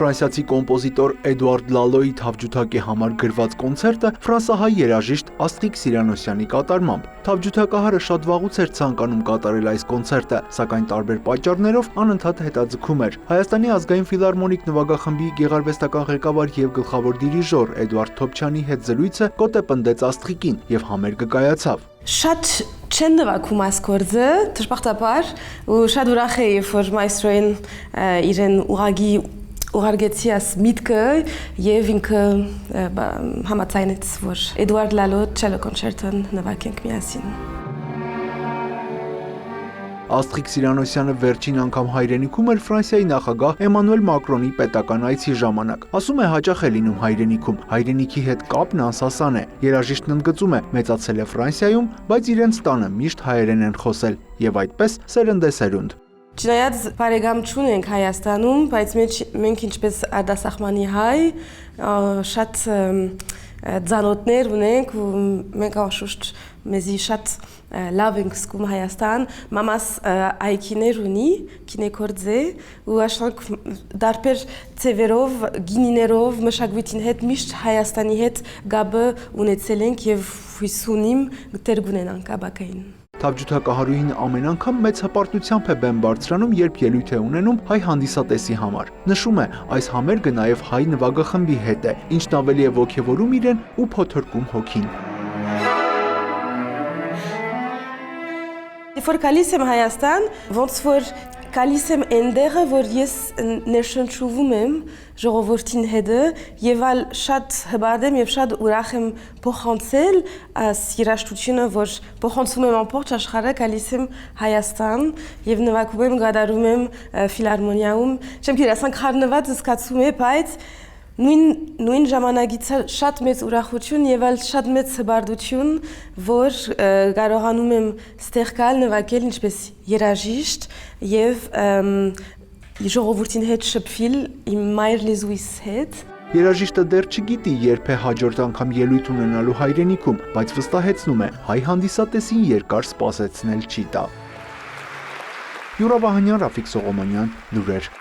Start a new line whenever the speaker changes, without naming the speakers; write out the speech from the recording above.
Ֆրանսիացի կոմպոզիտոր Էդուարդ Լալոյի թավջութակի համար գրված կոնցերտը ֆրանսահայ երաժիշտ Աստղիկ Սիրանոսյանի կատարմամբ։ Թավջութակահարը շատ վաղուց էր ցանկանում կատարել այս կոնցերտը, սակայն տարբեր պատճառներով անընդհատ հետաձգում էր։ Հայաստանի ազգային ֆիլհարմոնիկ նվագախմբի գեղարվեստական ղեկավար եւ գլխավոր դիրիժոր Էդուարդ Թոփչյանի հետ զրույցը կոտ է պնդեց Աստղիկին եւ համերգը կայացավ։
Շատ չեն նվագում այս գործը, դժբախտաբար, ու շատ ուրախ էի, որ մայստրոին իրեն ուղարկեցի այս միտքը եւ ինքը համաձայնեց, որ Էդուարդ Լալո չելո կոնցերտը նվագենք միասին։
Աստղիկ Սիրանոսյանը վերջին անգամ հայրենիքում էր Ֆրանսիայի նախագահ Էմանուել Մակրոնի պետական այցի ժամանակ։ Ասում է հաճախ է լինում հայրենիքում, հայրենիքի հետ կապն անսասան է։ Երաժիշտն ընդգծում է, մեծացել է Ֆրանսիայում, բայց իրենց տանը միշտ հայերեն են խոսել եւ այդպես սերնդեսերունդ։
Չնայած բարեկամություն ենք Հայաստանում, բայց մենք ինչպես արտասահմանի հայ շատ ծանոթներ ունենք ու մենք անշուշտ մեզի շատ լավ ենք զգում Հայաստան, մամաս այգիներ ունի, գինեգործ է ու աշխատանք դարբեր ծևերով, գինիներով, մշակույթին հետ միշտ Հայաստանի հետ գաբը ունեցել ենք եւ հույս ունիմ դեր կունենանք ապագային։
Թավջութակահարուհին ամեն անգամ մեծ հպարտությամբ է բեմ բարձրանում, երբ ելույթ է ունենում հայ հանդիսատեսի համար։ Նշում է, այս համերգը նաև հայ նվագախմբի հետ է, ինչն ավելի է ոգևորում իրեն ու փոթորկում հոգին։
Երբ որ գալիս եմ Հայաստան, ոնց որ գալիս եմ այնտեղը, որ ես ներշնչվում եմ ժողովրդին հետ եւ ալ շատ հբարդ եմ եւ շատ ուրախ եմ փոխանցել այս երաժշտությունը, որ փոխանցում եմ ամբողջ աշխարհը, գալիս եմ Հայաստան եւ նվագում եմ, գդարում եմ ֆիլհարմոնիայում։ Չեմ գիտեմ, քարնված զգացում է, բայց նույն ժամանակից շատ մեծ ուրախություն եւ ալ շատ մեծ հբարդություն, որ կարողանում եմ ստեղ գալ նվագել ինչպես երաժիշտ եւ ժողովրդին հետ շփվել իմ մայր լեզուիս հետ։
Երաժիշտը դեռ չգիտի, երբ է հաջորդ անգամ ելույթ ունենալու հայրենիքում, բայց վստահեցնում է, հայ հանդիսատեսին երկար սպասեցնել չի տա։ Յուրա Վահանյան, Ռաֆիկ Սողոմոնյան, լուրեր։